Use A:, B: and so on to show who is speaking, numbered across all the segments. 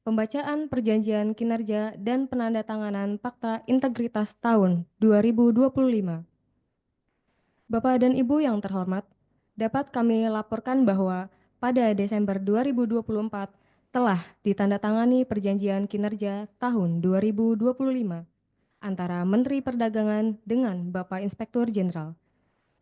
A: Pembacaan Perjanjian Kinerja dan Penandatanganan Fakta Integritas tahun 2025. Bapak dan Ibu yang terhormat, dapat kami laporkan bahwa pada Desember 2024 telah ditandatangani Perjanjian Kinerja tahun 2025 antara Menteri Perdagangan dengan Bapak Inspektur Jenderal.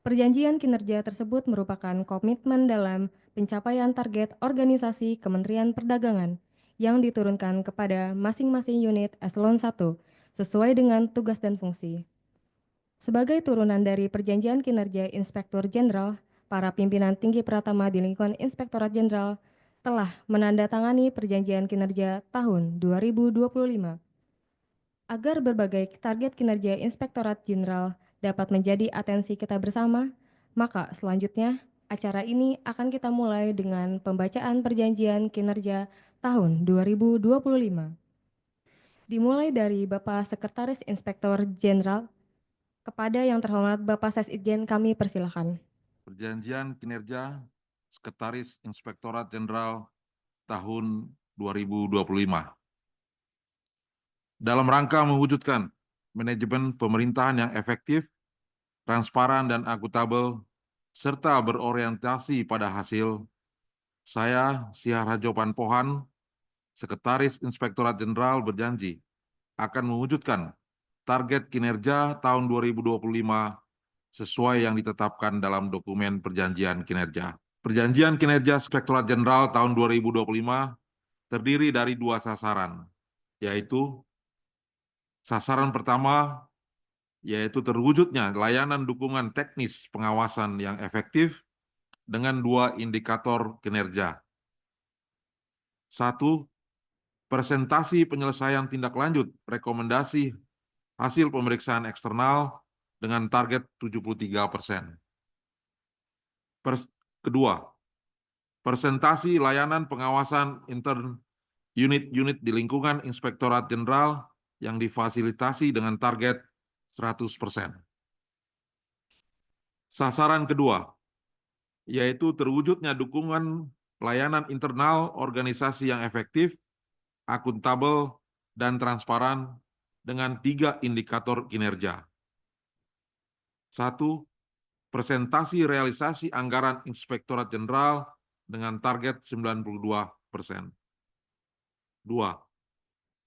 A: Perjanjian kinerja tersebut merupakan komitmen dalam pencapaian target organisasi Kementerian Perdagangan yang diturunkan kepada masing-masing unit eselon 1 sesuai dengan tugas dan fungsi. Sebagai turunan dari Perjanjian Kinerja Inspektur Jenderal, para pimpinan tinggi Pratama di lingkungan Inspektorat Jenderal telah menandatangani Perjanjian Kinerja tahun 2025 agar berbagai target kinerja Inspektorat Jenderal dapat menjadi atensi kita bersama, maka selanjutnya acara ini akan kita mulai dengan pembacaan Perjanjian Kinerja tahun 2025. Dimulai dari Bapak Sekretaris Inspektor Jenderal, kepada yang terhormat Bapak Sesikjen kami persilakan.
B: Perjanjian Kinerja Sekretaris Inspektorat Jenderal tahun 2025. Dalam rangka mewujudkan manajemen pemerintahan yang efektif, transparan, dan akuntabel, serta berorientasi pada hasil, saya, Syahar Hadjopan Pohan, Sekretaris Inspektorat Jenderal berjanji akan mewujudkan target kinerja tahun 2025 sesuai yang ditetapkan dalam dokumen Perjanjian Kinerja. Perjanjian Kinerja Inspektorat Jenderal tahun 2025 terdiri dari dua sasaran, yaitu sasaran pertama yaitu terwujudnya layanan dukungan teknis pengawasan yang efektif dengan dua indikator kinerja. Satu, presentasi penyelesaian tindak lanjut rekomendasi hasil pemeriksaan eksternal dengan target 73%. Kedua, presentasi layanan pengawasan intern unit-unit di lingkungan Inspektorat Jenderal yang difasilitasi dengan target 100%. Sasaran kedua, yaitu terwujudnya dukungan layanan internal organisasi yang efektif, akuntabel, dan transparan dengan tiga indikator kinerja. Satu, presentasi realisasi anggaran Inspektorat Jenderal dengan target 92%. Dua,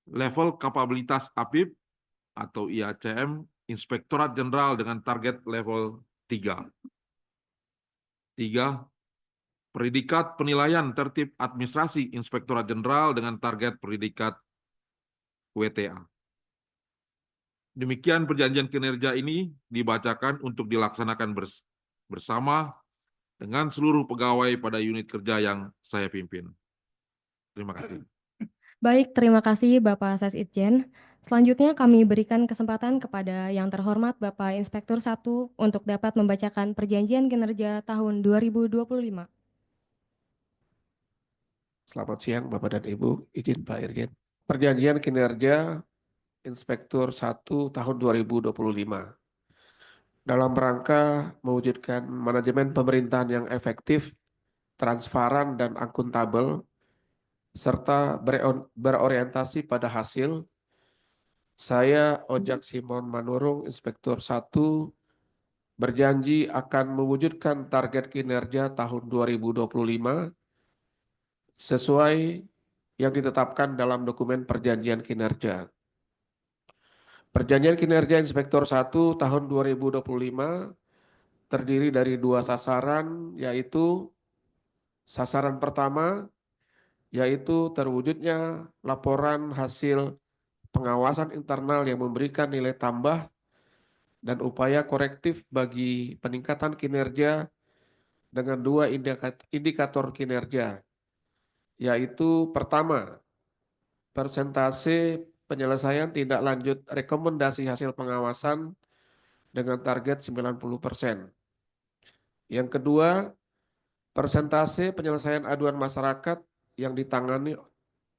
B: level kapabilitas APIP atau IACM Inspektorat Jenderal dengan target level 3. Tiga, predikat penilaian tertib administrasi Inspektorat Jenderal dengan target predikat WTA. Demikian perjanjian kinerja ini dibacakan untuk dilaksanakan bersama dengan seluruh pegawai pada unit kerja yang saya pimpin. Terima kasih.
A: Baik, terima kasih Bapak Sesikjen. Selanjutnya kami berikan kesempatan kepada yang terhormat Bapak Inspektur 1 untuk dapat membacakan Perjanjian Kinerja tahun 2025.
C: Selamat siang Bapak dan Ibu, izin Pak Irjen. Perjanjian kinerja Inspektur 1 tahun 2025. Dalam rangka mewujudkan manajemen pemerintahan yang efektif, transparan, dan akuntabel, serta berorientasi pada hasil, saya Ojak Simon Manurung, Inspektur 1, berjanji akan mewujudkan target kinerja tahun 2025 sesuai yang ditetapkan dalam dokumen Perjanjian Kinerja. Perjanjian Kinerja Inspektur 1 tahun 2025 terdiri dari dua sasaran, yaitu sasaran pertama, yaitu terwujudnya laporan hasil pengawasan internal yang memberikan nilai tambah dan upaya korektif bagi peningkatan kinerja dengan dua indikator kinerja, yaitu pertama, persentase penyelesaian tindak lanjut rekomendasi hasil pengawasan dengan target 90%. Yang kedua, persentase penyelesaian aduan masyarakat yang ditangani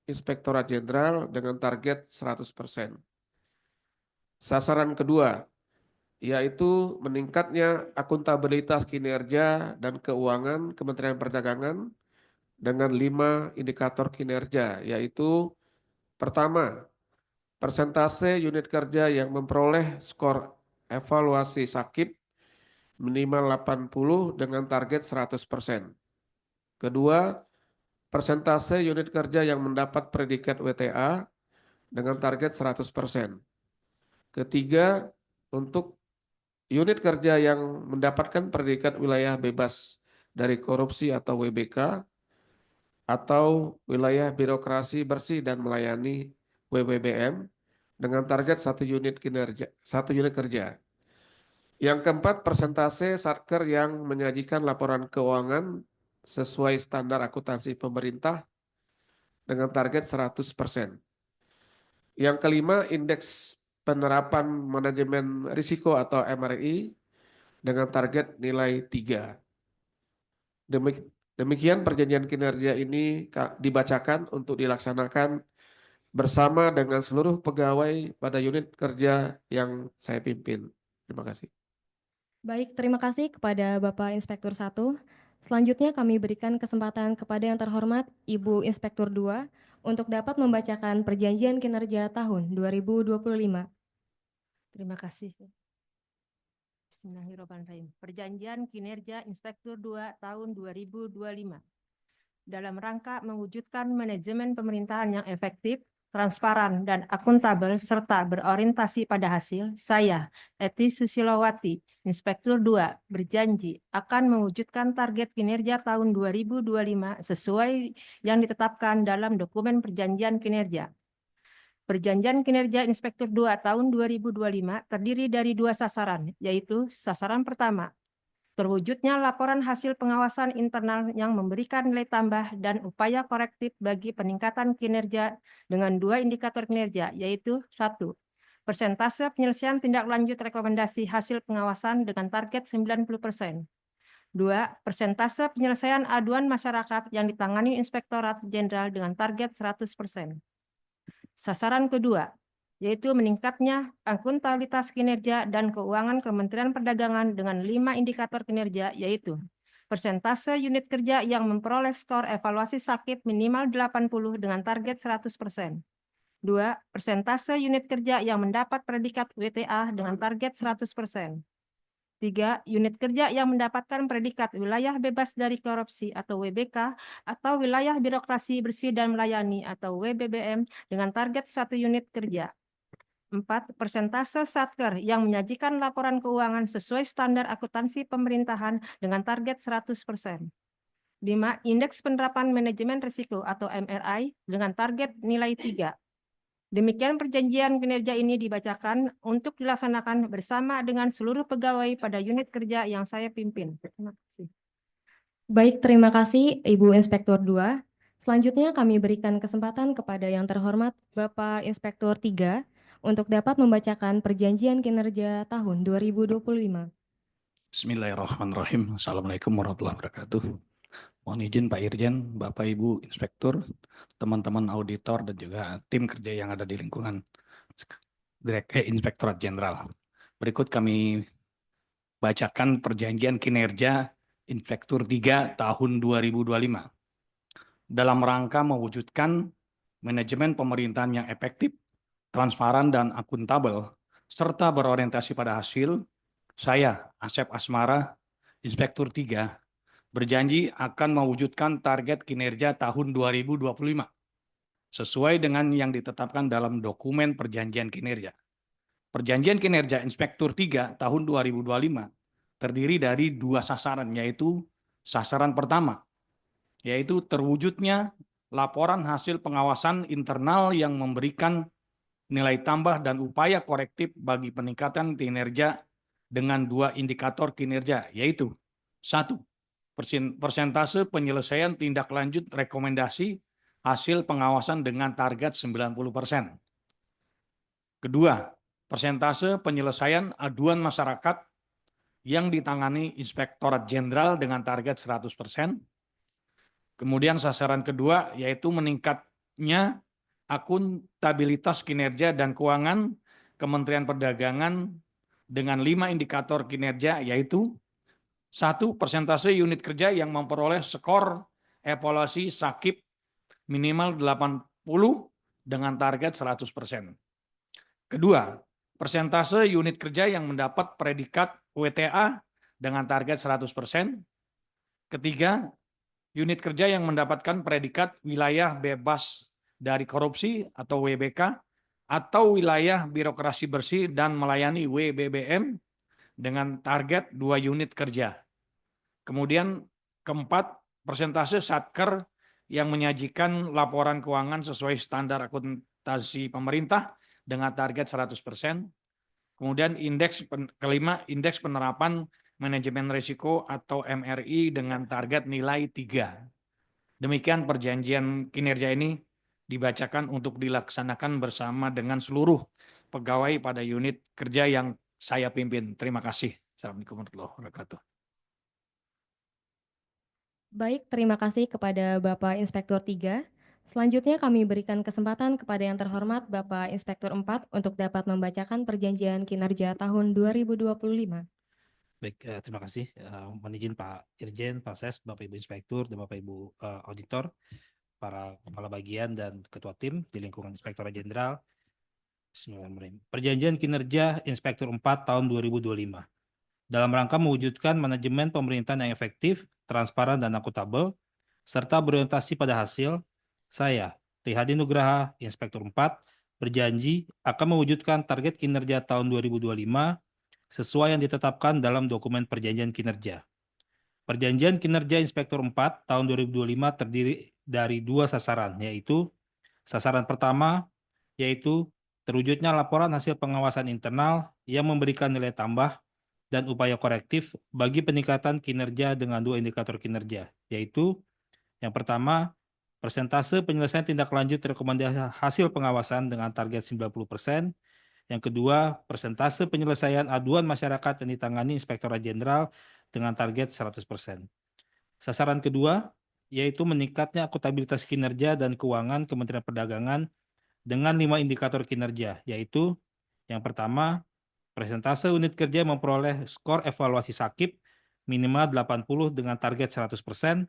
C: Inspektorat Jenderal dengan target 100%. Sasaran kedua, yaitu meningkatnya akuntabilitas kinerja dan keuangan Kementerian Perdagangan dengan 5 indikator kinerja, yaitu pertama, persentase unit kerja yang memperoleh skor evaluasi SAKIP minimal 80 dengan target 100%. Kedua, persentase unit kerja yang mendapat predikat WTA dengan target 100%. Ketiga, untuk unit kerja yang mendapatkan predikat wilayah bebas dari korupsi atau WBK atau wilayah birokrasi bersih dan melayani WBBM dengan target 1 unit kerja. Yang keempat, persentase satker yang menyajikan laporan keuangan sesuai standar akuntansi pemerintah dengan target 100%. Yang kelima, indeks penerapan manajemen risiko atau MRI dengan target nilai 3. Demikian perjanjian kinerja ini dibacakan untuk dilaksanakan bersama dengan seluruh pegawai pada unit kerja yang saya pimpin. Terima kasih.
A: Baik, terima kasih kepada Bapak Inspektur 1. Selanjutnya kami berikan kesempatan kepada yang terhormat Ibu Inspektur 2 untuk dapat membacakan perjanjian kinerja tahun 2025.
D: Terima kasih. Bismillahirrahmanirrahim. Perjanjian kinerja Inspektur 2 tahun 2025. Dalam rangka mewujudkan manajemen pemerintahan yang efektif, transparan, dan akuntabel, serta berorientasi pada hasil, saya, Eti Susilowati, Inspektur 2, berjanji akan mewujudkan target kinerja tahun 2025 sesuai yang ditetapkan dalam dokumen perjanjian kinerja. Perjanjian kinerja Inspektur 2 tahun 2025 terdiri dari 2 sasaran, yaitu sasaran pertama, terwujudnya laporan hasil pengawasan internal yang memberikan nilai tambah dan upaya korektif bagi peningkatan kinerja dengan 2 indikator kinerja, yaitu 1. Persentase penyelesaian tindak lanjut rekomendasi hasil pengawasan dengan target 90%. 2. Persentase penyelesaian aduan masyarakat yang ditangani Inspektorat Jenderal dengan target 100%. Sasaran kedua, yaitu meningkatnya akuntabilitas kinerja dan keuangan Kementerian Perdagangan dengan 5 indikator kinerja, yaitu persentase unit kerja yang memperoleh skor evaluasi SAKIP minimal 80 dengan target 100%. 2. Persentase unit kerja yang mendapat predikat WTA dengan target 100%. 3. Unit kerja yang mendapatkan predikat wilayah bebas dari korupsi atau WBK atau wilayah birokrasi bersih dan melayani atau WBBM dengan target 1 unit kerja. 4. Persentase satker yang menyajikan laporan keuangan sesuai standar akuntansi pemerintahan dengan target 100%. 5. Indeks penerapan manajemen risiko atau MRI dengan target nilai 3. Demikian perjanjian kinerja ini dibacakan untuk dilaksanakan bersama dengan seluruh pegawai pada unit kerja yang saya pimpin. Terima kasih.
A: Baik, terima kasih Ibu Inspektur 2. Selanjutnya kami berikan kesempatan kepada yang terhormat Bapak Inspektur 3 untuk dapat membacakan perjanjian kinerja tahun 2025.
E: Bismillahirrahmanirrahim. Assalamualaikum warahmatullahi wabarakatuh. Mohon izin Pak Irjen, Bapak Ibu Inspektur, teman-teman auditor, dan juga tim kerja yang ada di lingkungan Inspektorat Jenderal. Berikut kami bacakan perjanjian kinerja Inspektur 3 tahun 2025. Dalam rangka mewujudkan manajemen pemerintahan yang efektif, transparan, dan akuntabel, serta berorientasi pada hasil, saya, Asep Asmara, Inspektur 3, berjanji akan mewujudkan target kinerja tahun 2025 sesuai dengan yang ditetapkan dalam dokumen perjanjian kinerja. Perjanjian kinerja Inspektur 3 tahun 2025 terdiri dari 2 sasaran, yaitu sasaran pertama, yaitu terwujudnya laporan hasil pengawasan internal yang memberikan nilai tambah dan upaya korektif bagi peningkatan kinerja dengan 2 indikator kinerja, yaitu 1. Persentase penyelesaian tindak lanjut rekomendasi hasil pengawasan dengan target 90%. Kedua, persentase penyelesaian aduan masyarakat yang ditangani Inspektorat Jenderal dengan target 100%. Kemudian sasaran kedua yaitu meningkatnya akuntabilitas kinerja dan keuangan Kementerian Perdagangan dengan 5 indikator kinerja, yaitu 1. Persentase unit kerja yang memperoleh skor evaluasi sakit minimal 80 dengan target 100%. Kedua, persentase unit kerja yang mendapat predikat WTA dengan target 100%. Ketiga, unit kerja yang mendapatkan predikat wilayah bebas dari korupsi atau WBK atau wilayah birokrasi bersih dan melayani WBBM dengan target 2 unit kerja. Kemudian keempat, persentase satker yang menyajikan laporan keuangan sesuai standar akuntansi pemerintah dengan target 100%. Kemudian kelima, indeks penerapan manajemen risiko atau MRI dengan target nilai 3. Demikian perjanjian kinerja ini dibacakan untuk dilaksanakan bersama dengan seluruh pegawai pada unit kerja yang saya pimpin. Terima kasih. Assalamualaikum warahmatullahi wabarakatuh.
A: Baik, terima kasih kepada Bapak Inspektur 3. Selanjutnya kami berikan kesempatan kepada yang terhormat Bapak Inspektur 4 untuk dapat membacakan perjanjian kinerja tahun 2025.
F: Baik, terima kasih. Mohon izin Pak Irjen, Pak Ses, Bapak Ibu Inspektur, dan Bapak Ibu Auditor, para kepala bagian dan ketua tim di lingkungan Inspektorat Jenderal. Bismillahirrahmanirrahim. Perjanjian kinerja Inspektur 4 tahun 2025. Dalam rangka mewujudkan manajemen pemerintahan yang efektif, transparan, dan akuntabel, serta berorientasi pada hasil, saya, Rihadi Nugraha, Inspektur 4, berjanji akan mewujudkan target kinerja tahun 2025 sesuai yang ditetapkan dalam dokumen perjanjian kinerja. Perjanjian kinerja Inspektur 4 tahun 2025 terdiri dari 2 sasaran, yaitu sasaran pertama, yaitu terwujudnya laporan hasil pengawasan internal yang memberikan nilai tambah dan upaya korektif bagi peningkatan kinerja dengan 2 indikator kinerja, yaitu yang pertama, persentase penyelesaian tindak lanjut rekomendasi hasil pengawasan dengan target 90%. Yang kedua, persentase penyelesaian aduan masyarakat yang ditangani Inspektorat Jenderal dengan target 100%. Sasaran kedua, yaitu meningkatnya akuntabilitas kinerja dan keuangan Kementerian Perdagangan dengan 5 indikator kinerja, yaitu yang pertama, persentase unit kerja memperoleh skor evaluasi SAKIP minimal 80 dengan target 100%.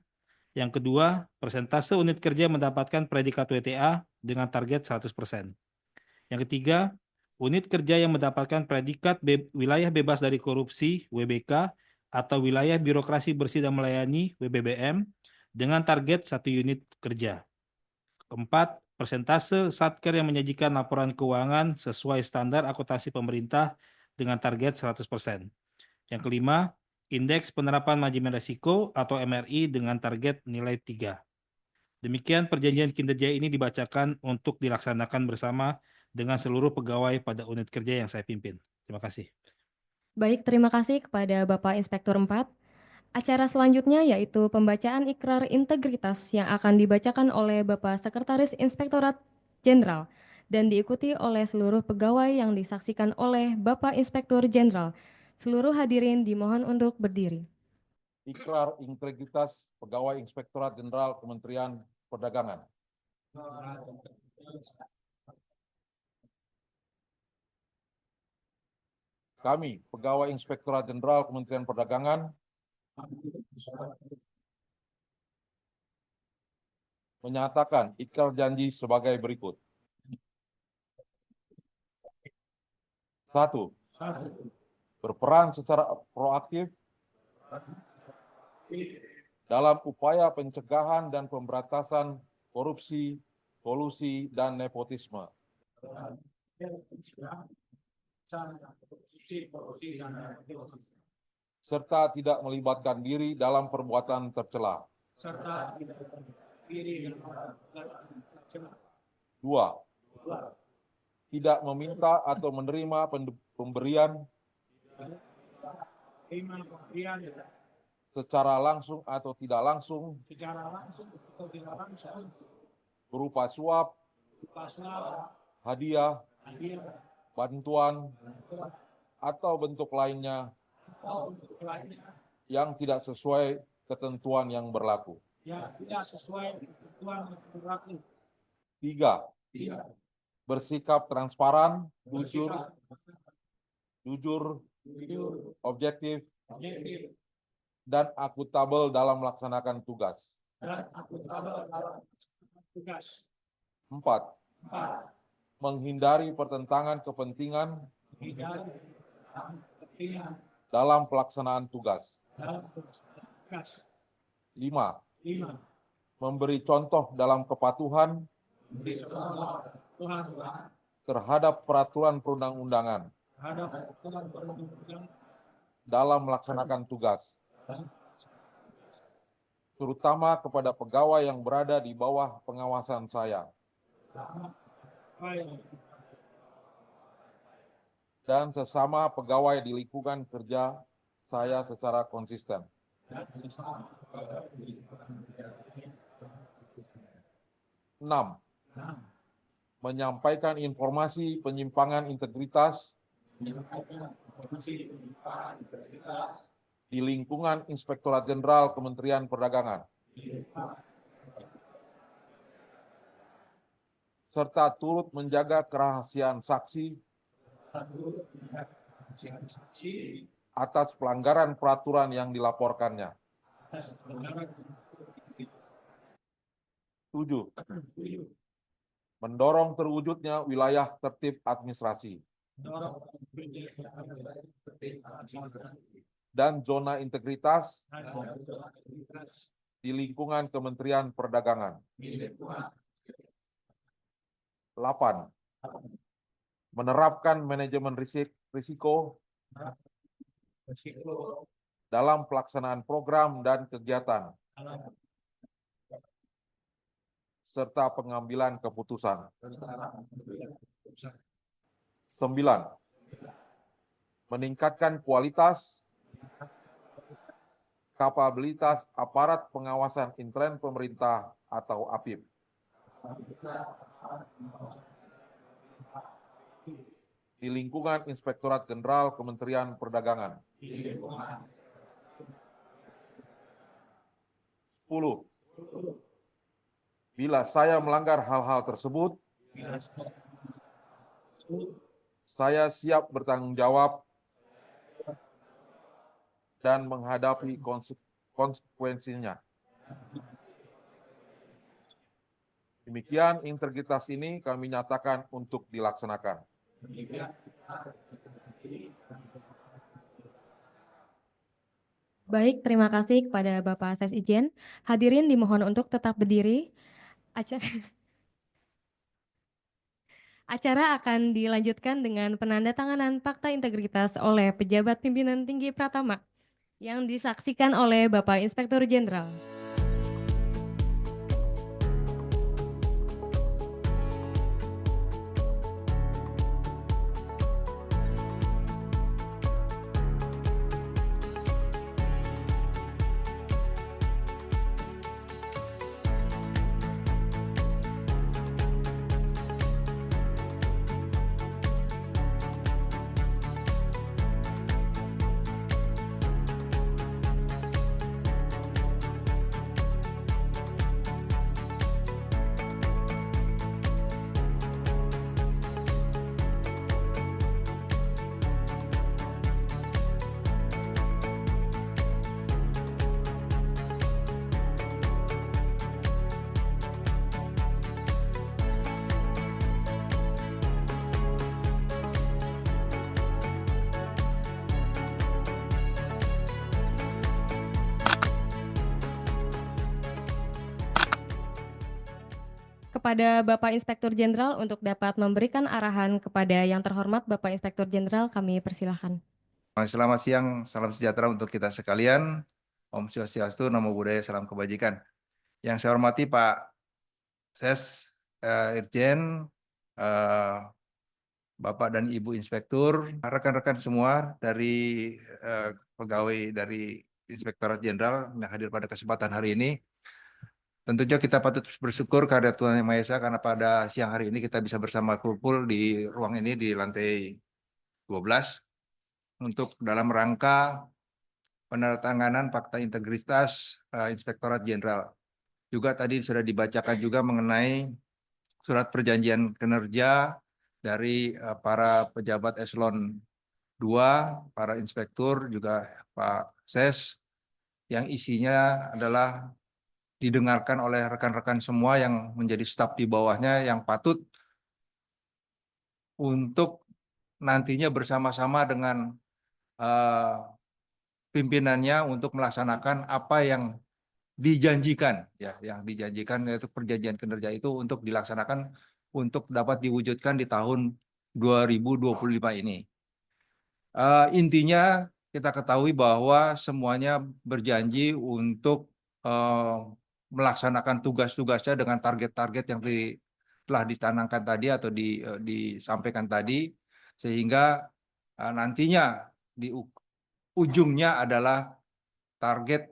F: Yang kedua, persentase unit kerja mendapatkan predikat WTA dengan target 100%. Yang ketiga, unit kerja yang mendapatkan predikat wilayah bebas dari korupsi WBK atau wilayah birokrasi bersih dan melayani WBBM dengan target 1 unit kerja. Keempat, persentase satker yang menyajikan laporan keuangan sesuai standar akuntansi pemerintah dengan target 100%. Yang kelima, indeks penerapan manajemen risiko atau MRI dengan target nilai 3. Demikian perjanjian kinerja ini dibacakan untuk dilaksanakan bersama dengan seluruh pegawai pada unit kerja yang saya pimpin. Terima kasih.
A: Baik, terima kasih kepada Bapak Inspektur 4. Acara selanjutnya yaitu pembacaan ikrar integritas yang akan dibacakan oleh Bapak Sekretaris Inspektorat Jenderal dan diikuti oleh seluruh pegawai yang disaksikan oleh Bapak Inspektur Jenderal. Seluruh hadirin dimohon untuk berdiri.
B: Ikrar integritas Pegawai Inspektorat Jenderal Kementerian Perdagangan. Kami, Pegawai Inspektorat Jenderal Kementerian Perdagangan, menyatakan ikrar janji sebagai berikut. 1. Berperan secara proaktif dalam upaya pencegahan dan pemberantasan korupsi, kolusi, dan nepotisme. Serta tidak melibatkan diri dalam perbuatan tercela. 2. Tidak meminta atau menerima pemberian secara langsung atau tidak langsung berupa suap, hadiah, bantuan, atau bentuk lainnya yang tidak sesuai ketentuan yang berlaku. 3. Bersikap transparan, jujur, objektif, dan akuntabel dalam melaksanakan tugas. 4. Menghindari pertentangan kepentingan dalam pelaksanaan tugas. 5. Memberi contoh dalam kepatuhan terhadap peraturan perundang-undangan dalam melaksanakan tugas, terutama kepada pegawai yang berada di bawah pengawasan saya, dan sesama pegawai di lingkungan kerja saya secara konsisten. 6. Menyampaikan informasi penyimpangan integritas di lingkungan Inspektorat Jenderal Kementerian Perdagangan, serta turut menjaga kerahasiaan saksi atas pelanggaran peraturan yang dilaporkannya. 7. Mendorong terwujudnya wilayah tertib administrasi dan zona integritas di lingkungan Kementerian Perdagangan. 8. Menerapkan manajemen risiko dalam pelaksanaan program dan kegiatan, serta pengambilan keputusan. 9. Meningkatkan kualitas, kapabilitas aparat pengawasan intern pemerintah atau APIP. Di lingkungan Inspektorat Jenderal Kementerian Perdagangan. 10. Bila saya melanggar hal-hal tersebut, saya siap bertanggung jawab dan menghadapi konsekuensinya. Demikian integritas ini kami nyatakan untuk dilaksanakan.
A: Baik, terima kasih kepada Bapak Ses Ijen. Hadirin dimohon untuk tetap berdiri. Acara akan dilanjutkan dengan penandatanganan Fakta Integritas oleh pejabat pimpinan tinggi Pratama yang disaksikan oleh Bapak Inspektur Jenderal. Kepada Bapak Inspektur Jenderal untuk dapat memberikan arahan kepada yang terhormat Bapak Inspektur Jenderal, kami persilahkan.
G: Selamat siang, salam sejahtera untuk kita sekalian. Om Swastiastu, Namo Buddhaya, salam kebajikan. Yang saya hormati Pak Ses, Irjen, Bapak dan Ibu Inspektur, rekan-rekan semua dari pegawai dari Inspektorat Jenderal yang hadir pada kesempatan hari ini. Tentunya kita patut bersyukur kehadirat Tuhan Yang Maha Esa karena pada siang hari ini kita bisa bersama kumpul di ruang ini di lantai 12 untuk dalam rangka penandatanganan Fakta Integritas Inspektorat Jenderal. Juga tadi sudah dibacakan juga mengenai surat perjanjian kinerja dari para pejabat eselon 2, para inspektur, juga Pak Ses, yang isinya adalah didengarkan oleh rekan-rekan semua yang menjadi staf di bawahnya yang patut untuk nantinya bersama-sama dengan pimpinannya untuk melaksanakan apa yang dijanjikan, ya, yang dijanjikan yaitu perjanjian kinerja itu untuk dilaksanakan untuk dapat diwujudkan di tahun 2025 ini. Intinya kita ketahui bahwa semuanya berjanji untuk melaksanakan tugas-tugasnya dengan target-target yang telah dicanangkan tadi atau disampaikan tadi, sehingga nantinya di ujungnya adalah target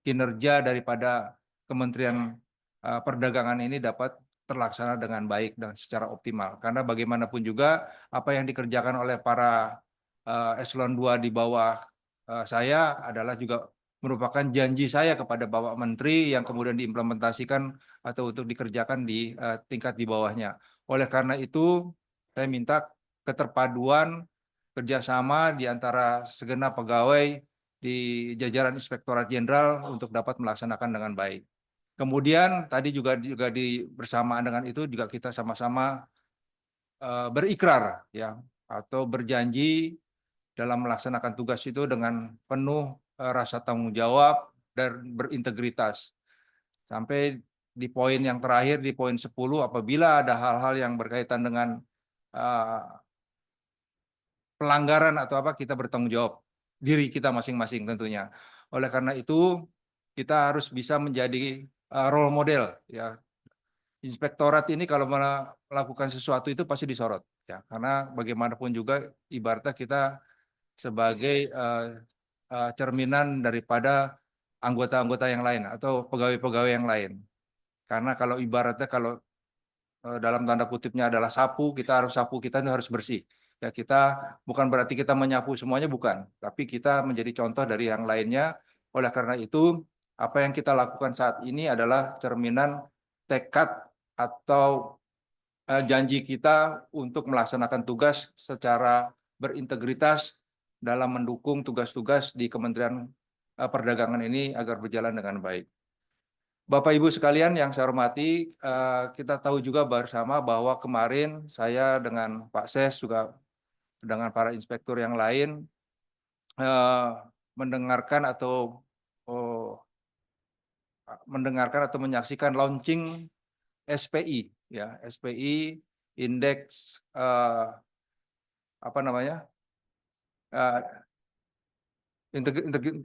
G: kinerja daripada Kementerian Perdagangan ini dapat terlaksana dengan baik dan secara optimal. Karena bagaimanapun juga apa yang dikerjakan oleh para eselon 2 di bawah saya adalah juga merupakan janji saya kepada Bapak Menteri yang kemudian diimplementasikan atau untuk dikerjakan di tingkat di bawahnya. Oleh karena itu, saya minta keterpaduan kerjasama di antara segenap pegawai di jajaran Inspektorat Jenderal untuk dapat melaksanakan dengan baik. Kemudian tadi juga bersamaan dengan itu juga kita sama-sama berikrar, ya, atau berjanji dalam melaksanakan tugas itu dengan penuh rasa tanggung jawab dan berintegritas. Sampai di poin yang terakhir, di poin 10, apabila ada hal-hal yang berkaitan dengan pelanggaran atau apa, kita bertanggung jawab diri kita masing-masing tentunya. Oleh karena itu, kita harus bisa menjadi role model, ya. Inspektorat ini kalau melakukan sesuatu itu pasti disorot, ya, karena bagaimanapun juga ibaratnya kita sebagai cerminan daripada anggota-anggota yang lain atau pegawai-pegawai yang lain. Karena kalau ibaratnya kalau dalam tanda kutipnya adalah sapu, kita harus sapu, kita harus bersih. Ya, kita bukan berarti kita menyapu semuanya, bukan, tapi kita menjadi contoh dari yang lainnya. Oleh karena itu, apa yang kita lakukan saat ini adalah cerminan tekad atau janji kita untuk melaksanakan tugas secara berintegritas dalam mendukung tugas-tugas di Kementerian Perdagangan ini agar berjalan dengan baik. Bapak Ibu sekalian yang saya hormati, kita tahu juga bersama bahwa kemarin saya dengan Pak Ses juga dengan para inspektur yang lain mendengarkan atau menyaksikan launching SPI, ya, SPI indeks apa namanya,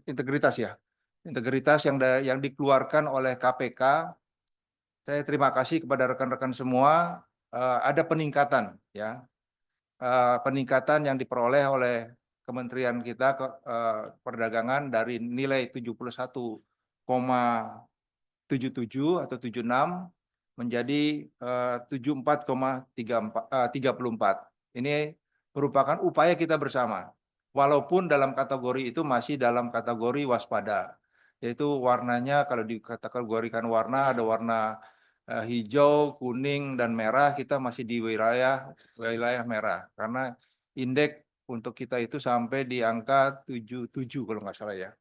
G: integritas, ya, integritas yang dikeluarkan oleh KPK. Saya terima kasih kepada rekan-rekan semua. Ada peningkatan, ya, peningkatan yang diperoleh oleh Kementerian kita Perdagangan dari nilai 71,77 atau 76 menjadi 74,34. Ini merupakan upaya kita bersama. Walaupun dalam kategori itu masih dalam kategori waspada, yaitu warnanya kalau dikategorikan warna ada warna hijau, kuning, dan merah, kita masih di wilayah merah. Karena indeks untuk kita itu sampai di angka 77 kalau nggak salah, ya.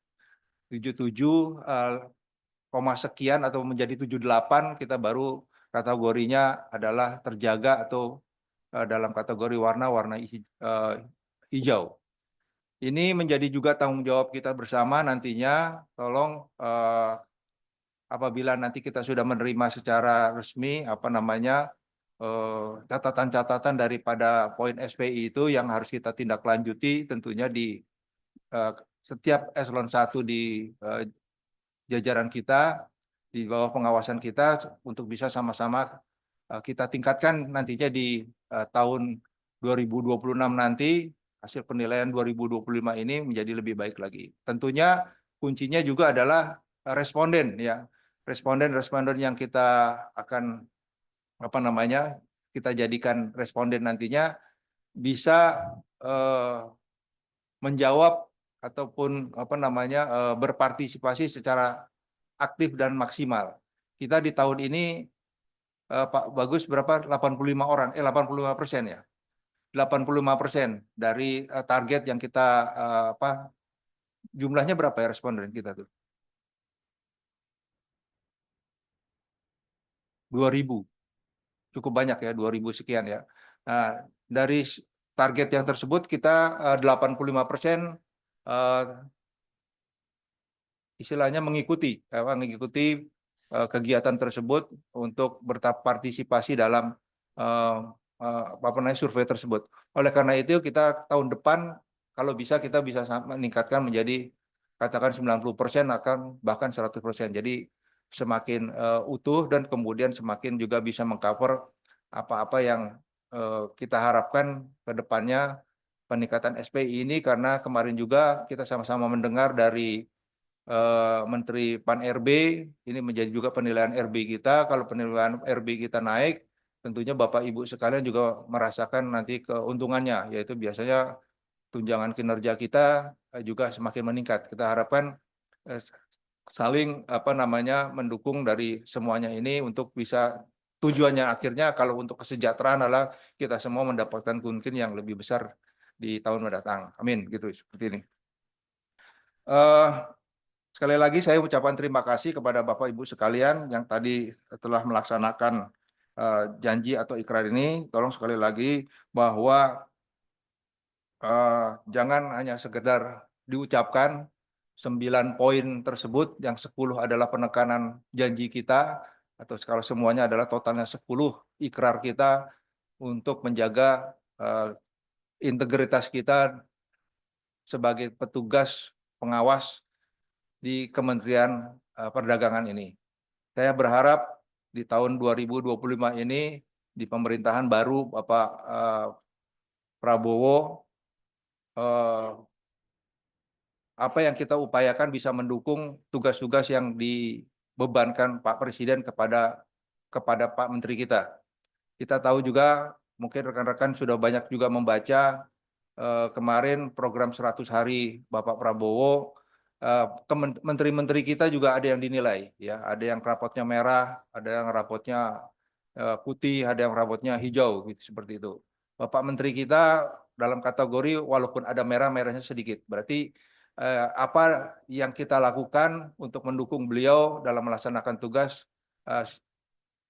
G: 77, sekian atau menjadi 78, kita baru kategorinya adalah terjaga atau dalam kategori warna hijau. Ini menjadi juga tanggung jawab kita bersama nantinya. Tolong apabila nanti kita sudah menerima secara resmi catatan-catatan daripada poin SPI itu yang harus kita tindak lanjuti tentunya di setiap eselon 1 di jajaran kita, di bawah pengawasan kita, untuk bisa sama-sama kita tingkatkan nantinya di tahun 2026 nanti, hasil penilaian 2025 ini menjadi lebih baik lagi. Tentunya kuncinya juga adalah responden, ya. Responden yang kita akan kita jadikan responden nantinya bisa menjawab ataupun berpartisipasi secara aktif dan maksimal. Kita di tahun ini Pak Bagus berapa? 85%, ya. 85% dari target yang kita jumlahnya berapa ya responden kita tuh? 2.000. Cukup banyak ya, 2.000 sekian ya. Nah, dari target yang tersebut kita 85% istilahnya mengikuti kegiatan tersebut untuk berpartisipasi dalam survei tersebut. Oleh karena itu kita tahun depan kalau bisa kita bisa meningkatkan menjadi katakan 90% akan bahkan 100%. Jadi semakin utuh dan kemudian semakin juga bisa mengcover apa-apa yang kita harapkan ke depannya peningkatan SPI ini, karena kemarin juga kita sama-sama mendengar dari Menteri Pan-RB, ini menjadi juga penilaian RB kita. Kalau penilaian RB kita naik, tentunya Bapak Ibu sekalian juga merasakan nanti keuntungannya, yaitu biasanya tunjangan kinerja kita juga semakin meningkat. Kita harapkan saling mendukung dari semuanya ini untuk bisa tujuannya akhirnya kalau untuk kesejahteraan adalah kita semua mendapatkan kunkin yang lebih besar di tahun mendatang. Amin, gitu seperti ini. Sekali lagi saya ucapkan terima kasih kepada Bapak Ibu sekalian yang tadi telah melaksanakan janji atau ikrar ini. Tolong sekali lagi bahwa jangan hanya sekedar diucapkan 9 poin tersebut, yang 10 adalah penekanan janji kita, atau kalau semuanya adalah totalnya 10 ikrar kita untuk menjaga integritas kita sebagai petugas pengawas di Kementerian Perdagangan ini. Saya berharap di tahun 2025 ini di pemerintahan baru Bapak Prabowo, apa yang kita upayakan bisa mendukung tugas-tugas yang dibebankan Pak Presiden kepada Pak Menteri kita. Kita tahu juga, mungkin rekan-rekan sudah banyak juga membaca kemarin program 100 hari Bapak Prabowo. Menteri-menteri kita juga ada yang dinilai, ya, ada yang rapotnya merah, ada yang rapotnya putih, ada yang rapotnya hijau, gitu, seperti itu. Bapak Menteri kita dalam kategori walaupun ada merahnya sedikit. Berarti apa yang kita lakukan untuk mendukung beliau dalam melaksanakan tugas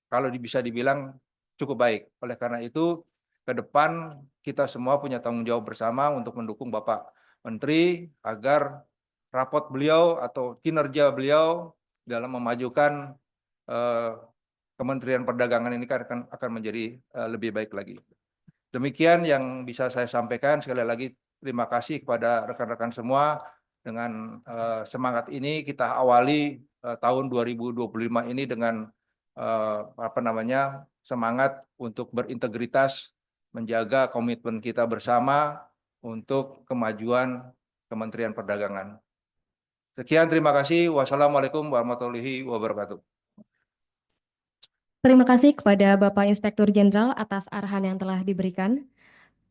G: kalau bisa dibilang cukup baik. Oleh karena itu, ke depan kita semua punya tanggung jawab bersama untuk mendukung Bapak Menteri agar rapot beliau atau kinerja beliau dalam memajukan Kementerian Perdagangan ini akan menjadi lebih baik lagi. Demikian yang bisa saya sampaikan. Sekali lagi terima kasih kepada rekan-rekan semua. Dengan semangat ini kita awali tahun 2025 ini dengan semangat untuk berintegritas, menjaga komitmen kita bersama untuk kemajuan Kementerian Perdagangan. Sekian, terima kasih. Wassalamualaikum warahmatullahi wabarakatuh.
A: Terima kasih kepada Bapak Inspektur Jenderal atas arahan yang telah diberikan.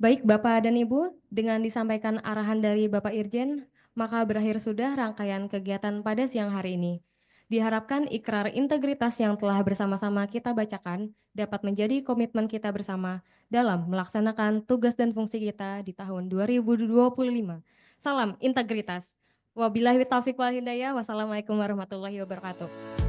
A: Baik Bapak dan Ibu, dengan disampaikan arahan dari Bapak Irjen, maka berakhir sudah rangkaian kegiatan pada siang hari ini. Diharapkan ikrar integritas yang telah bersama-sama kita bacakan dapat menjadi komitmen kita bersama dalam melaksanakan tugas dan fungsi kita di tahun 2025. Salam integritas. Wabillahi taufiq wal hidayah. Wassalamualaikum warahmatullahi wabarakatuh.